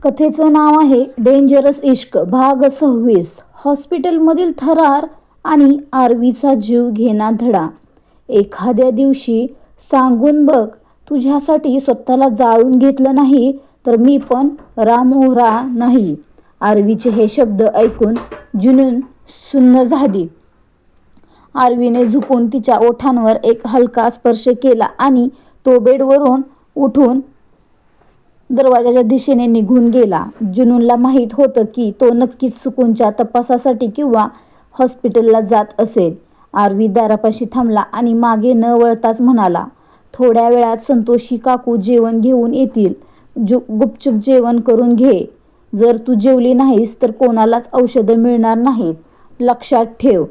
कथेचं नाव आहे डेंजरस इश्क भाग 26. हॉस्पिटलमधील थरार आणि आरवीचा जीव घेणा धडा. एखाद्या दिवशी सांगून बघ, तुझ्यासाठी स्वतःला जाळून घेतलं नाही तर मी पण रामोरा नाही. आरवीचे हे शब्द ऐकून जुनून सुन्न झाली. आरवीने झुकून तिच्या ओठांवर एक हलका स्पर्श केला आणि तो बेडवरून उठून दरवाजाच्या दिशेने निघून गेला. जुनूनला माहीत होतं की तो नक्कीच सुकूनच्या तपासासाठी किंवा हॉस्पिटलला जात असेल. आरवी दारापाशी थांबला आणि मागे न वळताच म्हणाला, थोड्या वेळात संतोषी काकू जेवण घेऊन येतील. गुपचूप जेवण करून घे. जर तू जेवली नाहीस तर कोणालाच औषधं मिळणार नाहीत, लक्षात ठेव.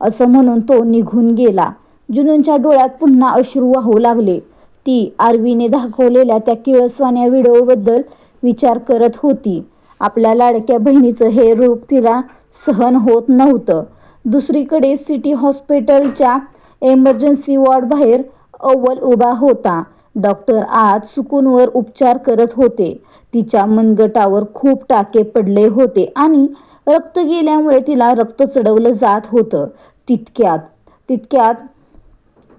असं म्हणून तो निघून गेला. जुनूनच्या डोळ्यात पुन्हा अश्रू वाहू लागले. ती आरवीने दाखवलेल्या त्या किळसवाण्या व्हिडिओबद्दल विचार करत होती. आपल्या लाडक्या बहिणीचं हे रूप तिला सहन होत नव्हतं. दुसरीकडे सिटी हॉस्पिटलच्या एमर्जन्सी वॉर्डबाहेर अव्वल उभा होता. डॉक्टर आज सुकूनवर उपचार करत होते. तिच्या मनगटावर खूप टाके पडले होते आणि रक्त गेल्यामुळे तिला रक्त चढवलं जात होतं. तितक्यात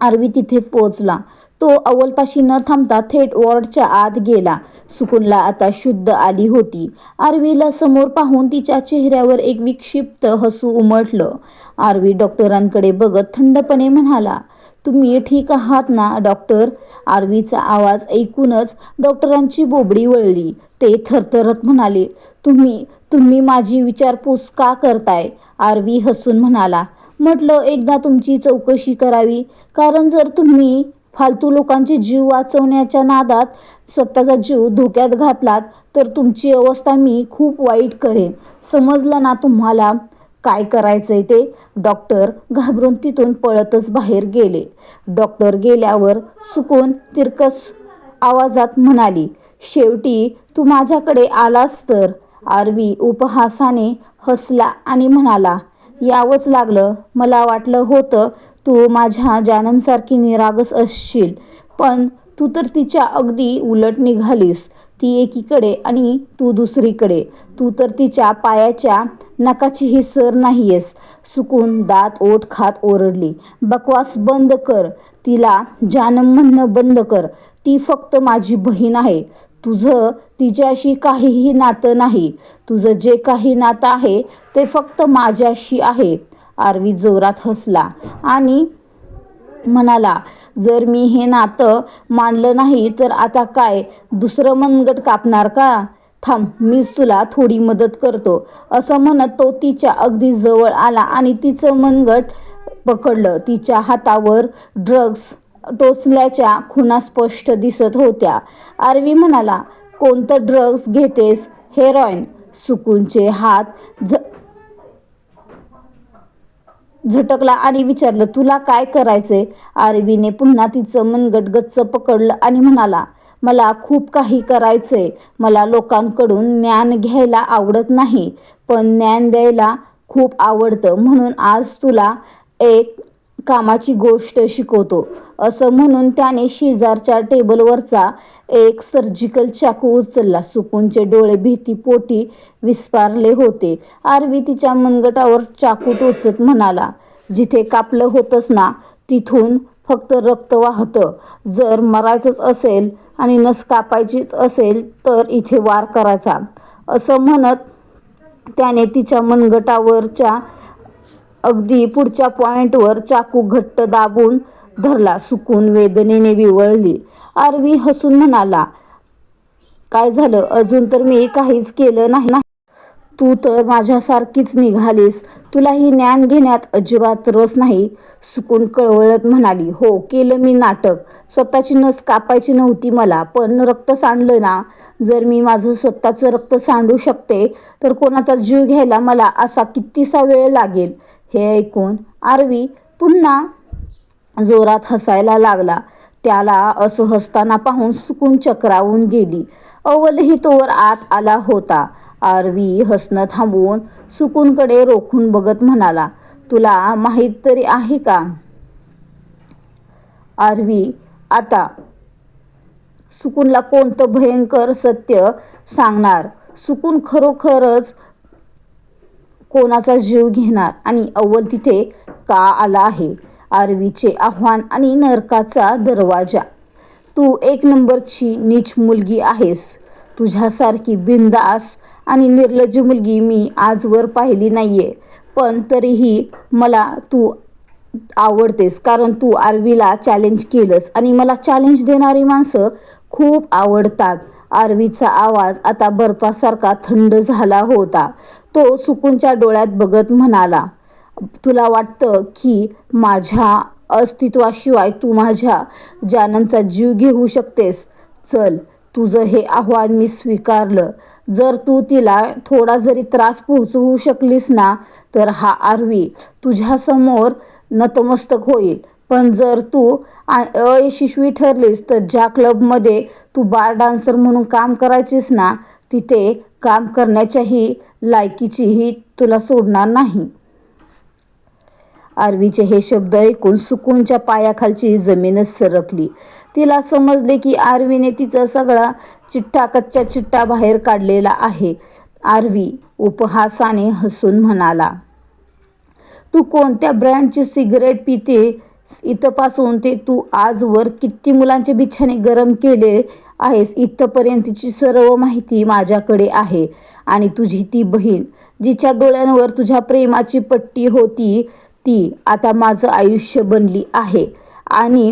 आरवी तिथे पोहोचला. तो अव्वलपाशी न थांबता थेट वॉर्डच्या आत गेला. सुकूनला आता शुद्ध आली होती. आरवीला समोर पाहून तिच्या चेहऱ्यावर एक विक्षिप्त हसू उमटलं. आरवी डॉक्टरांकडे बघत थंडपणे म्हणाला, तुम्ही ठीक आहात ना डॉक्टर? आरवीचा आवाज ऐकूनच डॉक्टरांची बोबडी वळली. ते थरथरत म्हणाले, तुम्ही माझी विचारपूस का करताय? आरवी हसून म्हणाला, म्हटलं एकदा तुमची चौकशी करावी. कारण जर तुम्ही फालतू लोकांचे जीव वाचवण्याच्या नादात स्वतःचा जीव धोक्यात घातलात तर तुमची अवस्था मी खूप वाईट करेन. समजलं ना तुम्हाला काय करायचंय ते? डॉक्टर घाबरून तिथून पळतच बाहेर गेले. डॉक्टर गेल्यावर सुकून तिरकस आवाजात म्हणाली, शेवटी तू माझ्याकडे आलास तर? आरवी उपहासाने हसला आणि म्हणाला, यावंच लागलं. मला वाटलं होतं तू माझ्या जानमसारखी निरागस असशील, पण तू तर तिच्या अगदी उलट निघालीस. ती एकीकडे आणि तू दुसरीकडे. तू तर तिच्या पायाच्या नखाचीही सर नाहीयेस. सुकून दात ओठ खात ओरडली, बकवास बंद कर. तिला जानम म्हणणं बंद कर. ती फक्त माझी बहीण आहे. तुझं तिच्याशी काहीही नातं नाही. तुझं जे काही नातं आहे ते फक्त माझ्याशी आहे. आरवी जोरात हसला आणि म्हणाला, जर मी हे नातं मानलं नाही तर आता काय दुसरं मनगट कापणार का? थांब, मीच तुला थोडी मदत करतो. असं म्हणत तो तिच्या अगदी जवळ आला आणि तिचं मनगट पकडलं. तिच्या हातावर ड्रग्ज टोचल्याच्या खुणा स्पष्ट दिसत होत्या. आरवी म्हणाला, कोणतं ड्रग्ज घेतेस? हेरॉईन. सुकूनचे हात झटकला आणि विचारलं, तुला काय करायचंय? आरवीने पुन्हा तिचं मनगट गच्च पकडलं आणि म्हणाला, मला खूप काही करायचंय. मला लोकांकडून ज्ञान घ्यायला आवडत नाही, पण ज्ञान द्यायला खूप आवडतं. म्हणून आज तुला एक कामाची गोष्ट शिकवतो. असं म्हणून त्याने शेजारच्या टेबलवरचा एक सर्जिकल चाकू उचलला. सुकूनचे डोळे भीतीपोटी विस्फारले होते. आरवी तिच्या मनगटावर चाकू टोचत म्हणाला, जिथे कापलं होतंस ना तिथून फक्त रक्त वाहतं. जर मरायचंच असेल आणि नस कापायचीच असेल तर इथे वार करायचा. असं म्हणत त्याने तिच्या मनगटावरच्या अगदी पुढच्या पॉइंटवर चाकू घट्ट दाबून धरला. सुकून वेदनेने विव्हळली. आरवी हसून म्हणाला, काय झालं? अजून तर मी काहीच केलं नाही ना. तू तर माझ्यासारखीच निघालीस. तुलाही ज्ञान घेण्यात अजिबात रस नाही. सुकून कळवळत म्हणाली, हो केलं मी नाटक. स्वतःची नस कापायची नव्हती मला, पण रक्त सांडलं ना. जर मी माझं स्वतःचं रक्त सांडू शकते तर कोणाचा जीव घ्यायला मला असा कितीसा वेळ लागेल? हे ऐकून आरवी पुन्हा जोरात हसायला लागला. त्याला असं हसताना पाहून सुकून चक्रावून गेली. अव्वलही तोवर आत आला होता. आरवी हसणं थांबवून सुकूनकडे रोखून बघत म्हणाला, तुला माहीत तरी आहे का? आरवी आता सुकूनला कोणतं भयंकर सत्य सांगणार? सुकून खरोखरच कोणाचा जीव घेणार आणि अव्वल तिथे का आला आहे? आरवीचे आव्हान आणि नरकाचा दरवाजा. तू एक नंबरची नीच मुलगी आहेस. तुझ्यासारखी बिनधास्त आणि निर्लज्ज मुलगी मी आजवर पाहिली नाहीये. पण तरीही मला तू आवडतेस, कारण तू आरवीला चॅलेंज केलंस आणि मला चॅलेंज देणारी माणसं खूप आवडतात. आरवीचा आवाज आता बर्फासारखा थंड झाला होता. तो सुकूनच्या डोळ्यात बघत म्हणाला, तुला वाटतं की माझ्या अस्तित्वाशिवाय तू माझ्या जानमचा जीव घेऊ शकतेस? चल, तुझं हे आव्हान मी स्वीकारलं. जर तू तिला थोडा जरी त्रास पोहोचवू शकलीस ना, तर हा आरवी तुझ्यासमोर नतमस्तक होईल. पण जर तू अयशस्वी ठरलीस तर ज्या क्लबमध्ये तू बार डान्सर म्हणून काम करायचीस ना, तिथे काम करण्याच्याही लायकीचीही तुला सोडणार नाही. आरवीचे हे शब्द ऐकून सुकूनच्या पायाखालची जमीनच सरकली. तिला समजले की आरवीने तिचा सगळा कच्चा चिट्टा बाहेर काढलेला आहे. आरवी उपहासाने हसून म्हणाला, तू कोणत्या ब्रँडची सिगरेट पिते? इथपासून ते तू आजवर किती मुलांचे बिछाने गरम केले आहेस, इथपर्यंतची सर्व माहिती माझ्याकडे आहे. आणि तुझी ती बहीण जिच्या डोळ्यांवर तुझ्या प्रेमाची पट्टी होती, ती आता माझं आयुष्य बनली आहे आणि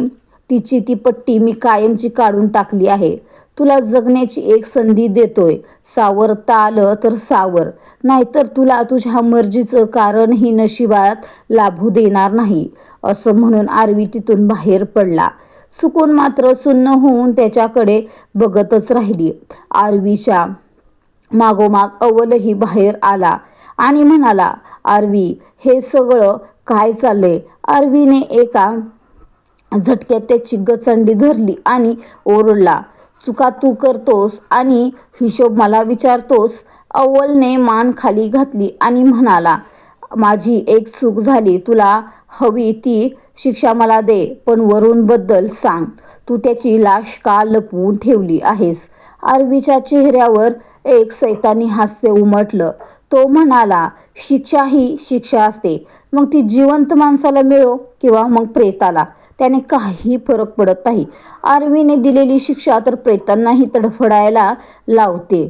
तिची ती पट्टी मी कायमची काढून टाकली आहे. तुला जगण्याची एक संधी देतोय. सावरता आलं तर सावर, नाहीतर तुला तुझ्या मर्जीचं कारणही नशिबात लाभू देणार नाही. असं म्हणून आरवी तिथून बाहेर पडला. सुकून मात्र सुन्न होऊन त्याच्याकडे बघतच राहिली. आरवीच्या मागोमाग अव्वलही बाहेर आला आणि म्हणाला, आरवी, हे सगळं काय चाललंय? आरवीने एका झटक्यात त्याची गचंडी धरली आणि ओरडला, चुका तू करतोस आणि हिशोब मला विचारतोस? अव्वलने मान खाली घातली आणि म्हणाला, माझी एक चूक झाली. तुला हवी ती शिक्षा मला दे, पण वरुणबद्दल सांग. तू त्याची लाश का लपवून ठेवली आहेस? आरवीच्या चेहऱ्यावर एक सैतानी हास्य उमटलं. तो म्हणाला, शिक्षा ही शिक्षा असते, मग ती जिवंत माणसाला मिळो किंवा मग प्रेताला, त्याने काही फरक पडत नाही. आरवीने दिलेली शिक्षा तर प्रेतांनाही तडफडायला लावते.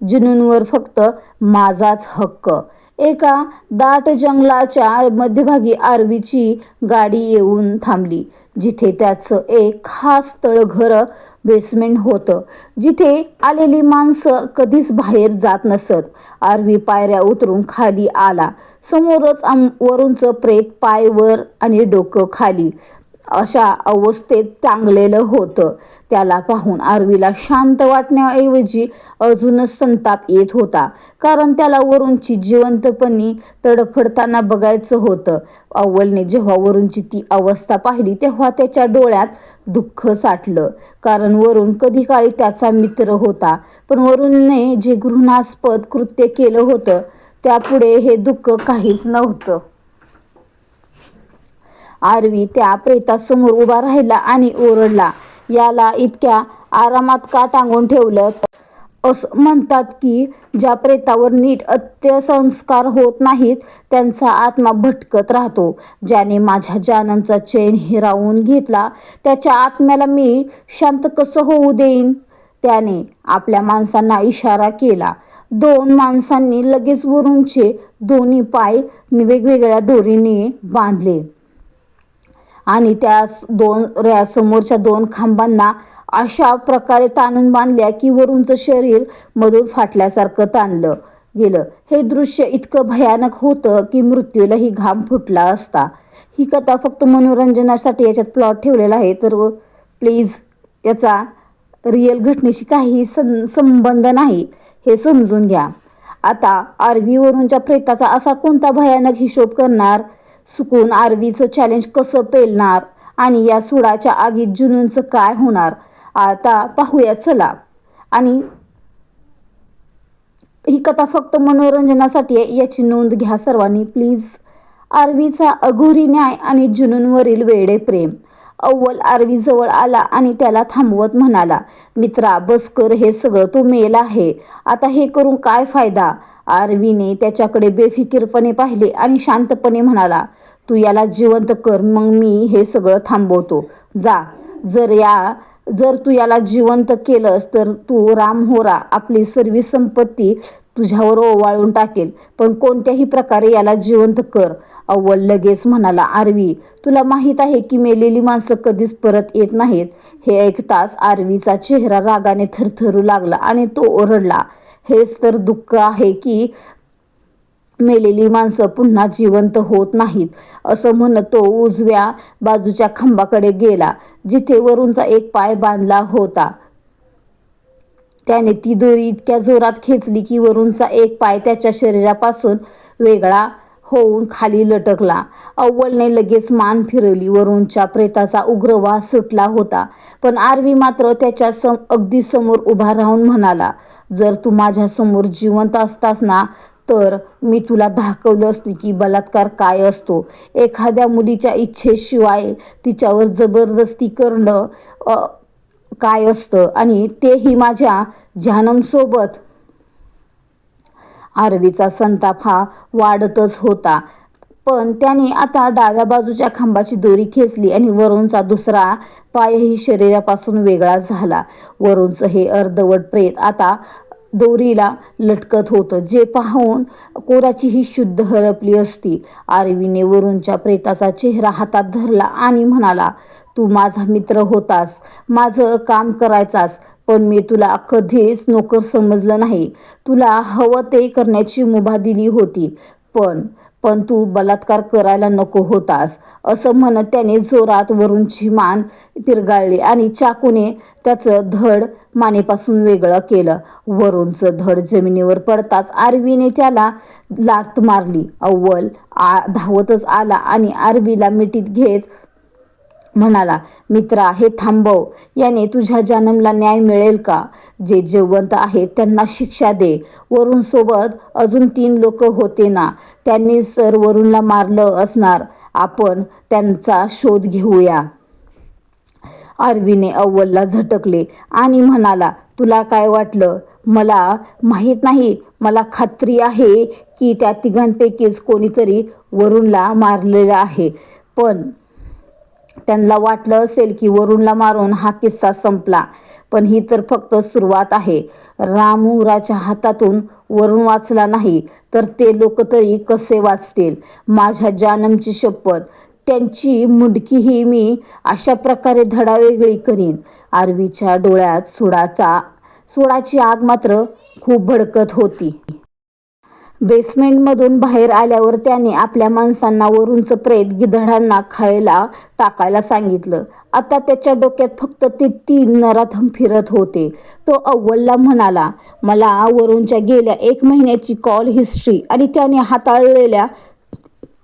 जुनूनवर फक्त माझाच हक्क. एका दाट जंगलाच्या मध्यभागी आरवीची गाडी येऊन थांबली, जिथे त्याचं एक खास तळघर बेसमेंट होतं, जिथे आलेली माणसं कधीच बाहेर जात नसत. आरवी पायऱ्या उतरून खाली आला. समोरच वरूनचं प्रेत पाय वर आणि डोकं खाली अशा अवस्थेत टांगलेलं होतं. त्याला पाहून आरवीला शांत वाटण्याऐवजी अजूनच संताप येत होता, कारण त्याला वरूनची जिवंतपणी तडफडताना बघायचं होतं. अव्वलने जेव्हा वरूनची ती अवस्था पाहिली तेव्हा त्याच्या डोळ्यात दुःख साठलं, कारण वरून कधी काळी त्याचा मित्र होता. पण वरूनने जे घृणास्पद कृत्य केलं होतं त्यापुढे हे दुःख काहीच नव्हतं. आरवी त्या प्रेतासमोर उभा राहिला आणि ओरडला, याला इतक्या आरामात का टांगून ठेवलं? असं म्हणतात की ज्या प्रेतावर नीट अंत्यसंस्कार होत नाहीत त्यांचा आत्मा भटकत राहतो. ज्याने माझ्या जानमचा चैन हिरावून घेतला त्याच्या आत्म्याला मी शांत कसं होऊ देईन? त्याने आपल्या माणसांना इशारा केला. 2 माणसांनी लगेच वरूनचे दोन्ही पाय वेगवेगळ्या दोरीने बांधले आणि त्या समोरच्या 2 खांबांना अशा प्रकारे ताणून बांधल्या की वरूनचं शरीर मधून फाटल्यासारखं ताणलं गेलं. हे दृश्य इतकं भयानक होतं की मृत्यूलाही घाम फुटला असता. ही कथा फक्त मनोरंजनासाठी याच्यात प्लॉट ठेवलेला आहे, तर प्लीज याचा रिअल घटनेशी काही संबंध नाही, हे समजून घ्या. आता आरवी वरूनच्या प्रेताचा असा कोणता भयानक हिशोब करणार? सुकून आरवीचं चॅलेंज कसं पेलणार? आणि या सुडाच्या आगीत जुनूनचं काय होणार? आता पाहूया चला. आणि ही कथा फक्त मनोरंजनासाठी आहे, याची नोंद घ्या सर्वांनी प्लीज. आरवीचा अघोरी न्याय आणि जुनूनवरील वेडे प्रेम. अव्वल आरवीजवळ आला आणि त्याला थांबवत म्हणाला, मित्रा बस कर, हे सगळं तो मेला आहे, आता हे करून काय फायदा. आरवीने त्याच्याकडे बेफिकीरपणे पाहिले आणि शांतपणे म्हणाला, तू याला जिवंत कर, मग मी हे सगळं थांबवतो. जा. जर तू याला जिवंत केलंस तर तू रामहोरा आपली सर्व संपत्ती तुझ्यावर ओवाळून टाकेल, पण कोणत्याही प्रकारे याला जिवंत कर. अव्वल लगेच म्हणाला, आरवी, तुला माहीत आहे की मेलेली माणसं कधीच परत येत नाहीत. हे ऐकताच आरवीचा चेहरा रागाने थरथरू लागला आणि तो ओरडला, हेच तर दुःख आहे की मेलेली माणसं पुन्हा जिवंत होत नाहीत. असं म्हणत तो उजव्या बाजूच्या खांबाकडे गेला, जिथे वरूनचा एक पाय बांधला होता. त्याने ती दोरी इतक्या जोरात खेचली की वरूनचा एक पाय त्याच्या शरीरापासून वेगळा होऊन खाली लटकला. अव्वलने लगेच मान फिरवली. वरूनच्या प्रेताचा उग्र वास सुटला होता, पण आरवी मात्र त्याच्या अगदी समोर उभा राहून म्हणाला, जर तू माझ्या समोर जिवंत असतास ना, तर मी तुला दाखवलं असतं की बलात्कार काय असतो. एखाद्या मुलीच्या इच्छेशिवाय तिच्यावर जबरदस्ती करणं काय असतं, आणि तेही माझ्या जानमसोबत. आरवीचा संताप हा वाढतच होता, पण त्याने आता डाव्या बाजूच्या खांबाची दोरी खेचली आणि वरूनचा दुसरा पायही शरीरापासून वेगळा झाला. वरूनचं हे अर्धवट प्रेत आता दोरीला लटकत होतं, जे पाहून कोराचीही शुद्ध हरपली असती. आरवीने वरूनच्या प्रेताचा चेहरा हातात धरला आणि म्हणाला, तू माझा मित्र होतास, माझं काम करायचास, पण मी तुला कधीच नोकर समजलं नाही. तुला हवं ते करण्याची मुभा दिली होती, पण तू बलात्कार करायला नको होतास. असं म्हणत त्याने जोरात वरूनची मान पिरगाळली आणि चाकूने त्याचं धड मानेपासून वेगळं केलं. वरूनचं धड जमिनीवर पडताच आरवीने त्याला लाथ मारली. अव्वल धावतच आला आणि आरवीला मिठीत घेत म्हणाला, मित्रा, हे थांबव. याने तुझ्या जानमला न्याय मिळेल का? जे जिवंत आहेत त्यांना शिक्षा दे. वरूणसोबत अजून 3 लोक होते ना, त्यांनीच तर वरूणला मारलं असणार. आपण त्यांचा शोध घेऊया. आरवीने अव्वलला झटकले आणि म्हणाला, तुला काय वाटलं? मला माहीत नाही. मला खात्री आहे की त्या तिघांपैकीच कोणीतरी वरूणला मारलेलं आहे, पण त्यांना वाटलं असेल की वरूणला मारून हा किस्सा संपला. पण ही तर फक्त सुरुवात आहे. रामहुराच्या हातातून वरूण वाचला नाही तर ते लोक तरी कसे वाचतील? माझ्या जानमची शपथ, त्यांची मुंडकीही मी अशा प्रकारे धडावेगळी करीन. आरवीच्या डोळ्यात सुडाची आग मात्र खूप भडकत होती. बेसमेंटमधून बाहेर आल्यावर त्याने आपल्या माणसांना वरूणचं प्रेत गिधाडांना खायला टाकायला सांगितलं. आता त्याच्या डोक्यात फक्त ते 3 नराधम फिरत होते. तो अव्वलला म्हणाला, मला वरूणच्या गेल्या 1 महिन्याची कॉल हिस्ट्री आणि त्याने हाताळलेल्या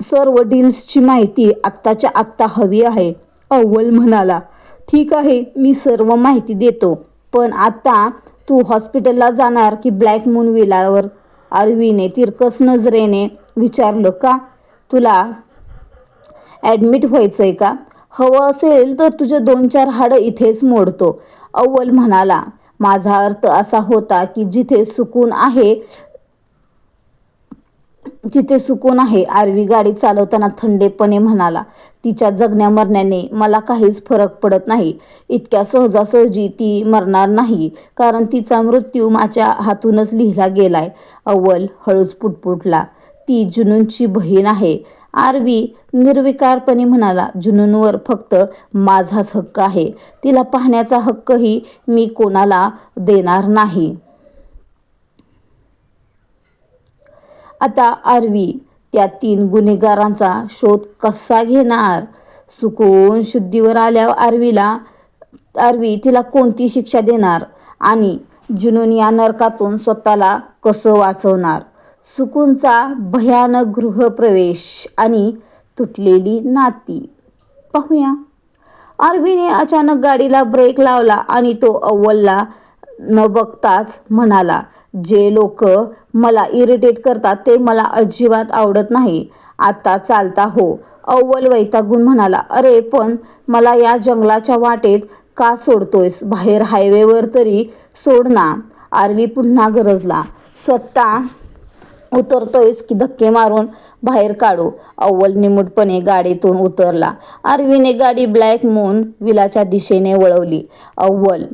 सर्व डील्सची माहिती आत्ताच्या आत्ता हवी आहे. अव्वल म्हणाला, ठीक आहे, मी सर्व माहिती देतो, पण आता तू हॉस्पिटलला जाणार की ब्लॅक मून विलावर? आरवीने तिरकस नजरेने विचारलं, का? तुला ॲडमिट व्हायचंय का? हवं असेल तर तुझे 2-4 हाडं इथेच मोडतो. अव्वल म्हणाला, माझा अर्थ असा होता की जिथे सुकून आहे तिथे सुकून आहे. आरवी गाडी चालवताना थंडपणे म्हणाला, तिच्या जगण्या मरण्याने मला काहीच फरक पडत नाही. इतक्या सहजासहजी ती मरणार नाही, कारण तिचा मृत्यू माझ्या हातूनच लिहिला गेलाय. अव्वल हळूच पुटपुटला, ती जुनूनची बहीण आहे. आरवी निर्विकारपणे म्हणाला, जुनूनवर फक्त माझाच हक्क आहे. तिला पाहण्याचा हक्कही मी कोणाला देणार नाही. आता आरवी त्या 3 गुन्हेगारांचा शोध कसा घेणार? सुकून शुद्धीवर आल्यावर आरवी तिला कोणती शिक्षा देणार आणि जुनून या नरकातून स्वतःला कसं वाचवणार? सुकूनचा भयानक गृहप्रवेश आणि तुटलेली नाती पाहूया. आरवीने अचानक गाडीला ब्रेक लावला आणि तो अव्वलला न बघताच म्हणाला, जे लोक मला इरिटेट करतात ते मला अजिबात आवडत नाही. आता चालता हो, अव्वल वैतागून म्हणाला, अरे पण मला या जंगलाच्या वाटेत का सोडतोयस? बाहेर हायवेवर तरी सोड ना. आरवी पुन्हा गरजला, स्वतः उतरतोयस की धक्के मारून बाहेर काढू? अव्वल निमूटपणे गाडीतून उतरला. आरवीने गाडी ब्लॅक मून विलाच्या दिशेने वळवली. अव्वल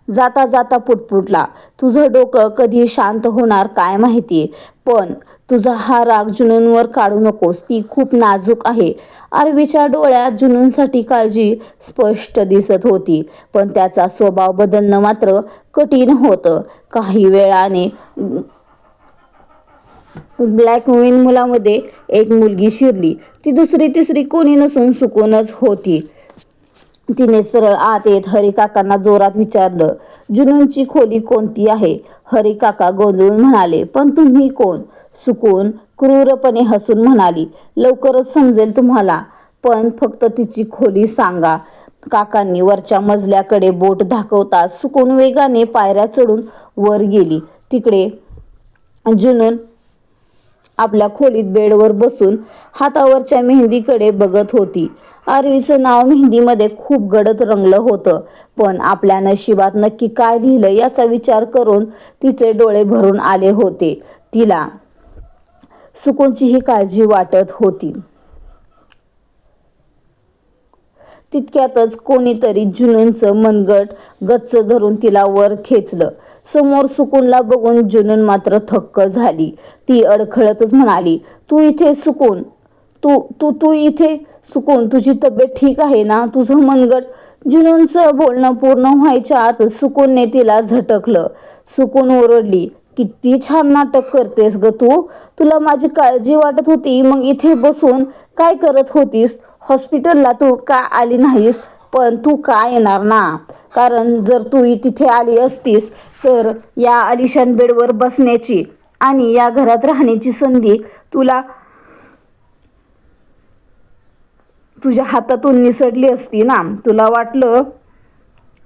जाता जाता पुटपुटला, तुझं डोकं कधी शांत होणार काय माहिती, पण तुझा हा राग जुनूनवर काढू नकोस, ती खूप नाजूक आहे. आरवीच्या डोळ्यात जुनूनसाठी काळजी स्पष्ट दिसत होती, पण त्याचा स्वभाव बदलणं मात्र कठीण होतं. काही वेळाने ब्लॅक विन मुलामध्ये एक मुलगी शिरली. ती दुसरी तिसरी कोणी नसून सुकूनच होती. तिने सरळ आत येत हरिकाकांना जोरात विचारलं, जुनूनची खोली कोणती आहे? हरिकाका गोंधळून म्हणाले, पण तुम्ही कोण? सुकून क्रूरपणे हसून म्हणाली, लवकरच समजेल तुम्हाला, पण फक्त तिची खोली सांगा. काकांनी वरच्या मजल्याकडे बोट दाखवताच सुकून वेगाने पायऱ्या चढून वर गेली. तिकडे जुनून आपल्या खोलीत बेडवर बसून हातावरच्या मेहंदीकडे बघत होती. आरवीचं नाव मेहंदीमध्ये खूप गडद रंगलं होतं, पण आपल्या नशिबात नक्की काय लिहिलं याचा विचार करून तिचे डोळे भरून आले होते. तिला सुकूनचीही काळजी वाटत होती. तितक्यातच कोणीतरी जुनूनचं मनगट गच्च धरून तिला वर खेचलं. समोर सुकूनला बघून जुनून मात्र थक्क झाली. ती अडखळतच म्हणाली, तू इथे सुकून? तू तू तू इथे? सुकून, तुझी तब्येत ठीक आहे ना? तुझं मनगट? जुनूनचं बोलणं पूर्ण व्हायच्या आत सुकूनने तिला झटकलं. सुकून ओरडली, किती छान नाटक करतेस ग तू. तुला माझी काळजी वाटत होती, मग इथे बसून काय करत होतीस? हॉस्पिटलला तू का आली नाहीस? पण तू का येणार ना, कारण जर तू तिथे आली असतीस तर या आलिशान बेडवर बसण्याची आणि या घरात राहण्याची संधी तुझ्या हातातून निसटली असती ना. तुला वाटलं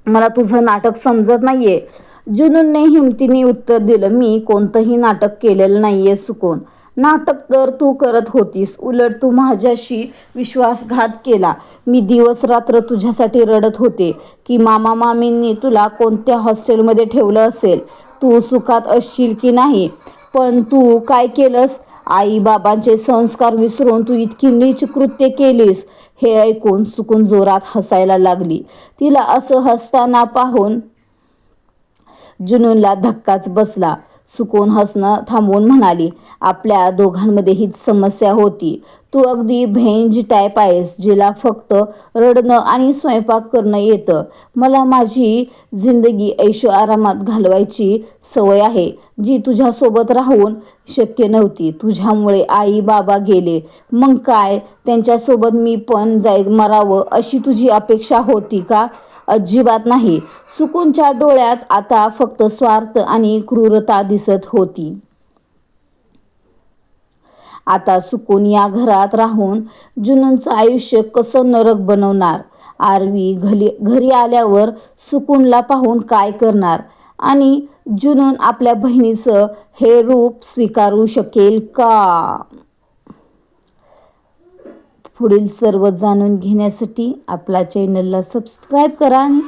मला तुझं नाटक समजत नाहीये? जुनूनने हिमतीने उत्तर दिलं, मी कोणतंही नाटक केलेलं नाहीये सुकून. नाटक तर तू करत होतीस, उलट तू माझ्याशी विश्वासघात केला. मी दिवस रात्र तुझ्यासाठी रडत होते की मामा मामींनी तुला कोणत्या हॉस्टेलमध्ये ठेवलं असेल, तू सुखात असशील की नाही. पण तू काय केलंस? आई बाबांचे संस्कार विसरून तू इतकी नीच कृत्य केलीस. हे ऐकून सुकून जोरात हसायला लागली. तिला असं हसताना पाहून जुनूनला धक्काच बसला. सुकून हसणं थांबवून म्हणाली, आपल्या दोघांमध्ये हीच समस्या होती. तू अगदी भेंज टाईप आहेस, जिला फक्त रडणं आणि स्वयंपाक करणं येतं. मला माझी जिंदगी ऐशो आरामात घालवायची सवय आहे, जी तुझ्यासोबत राहून शक्य नव्हती. तुझ्यामुळे आई बाबा गेले, मग काय त्यांच्यासोबत मी पण मरावं अशी तुझी अपेक्षा होती का? अजिबात नाही. सुकूनच्या डोळ्यात आता फक्त स्वार्थ आणि क्रूरता दिसत होती. आता सुकून या घरात राहून जुनूनचं आयुष्य कसं नरक बनवणार? आरवी घरी आल्यावर सुकूनला पाहून काय करणार? आणि जुनून आपल्या बहिणीचं हे रूप स्वीकारू शकेल का? पुढील सर्व जाणून घेण्यासाठी आपल्या चॅनलला सबस्क्राईब करा आणि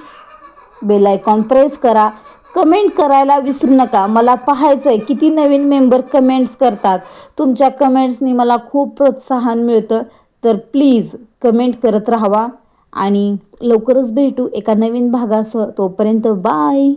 बेल आयकॉन प्रेस करा. कमेंट करायला विसरू नका. मला पाहायचं आहे किती नवीन मेंबर कमेंट्स करतात. तुमच्या कमेंट्सनी मला खूप प्रोत्साहन मिळतं, तर प्लीज कमेंट करत राहावा आणि लवकरच भेटू एका नवीन भागासह. तोपर्यंत बाय.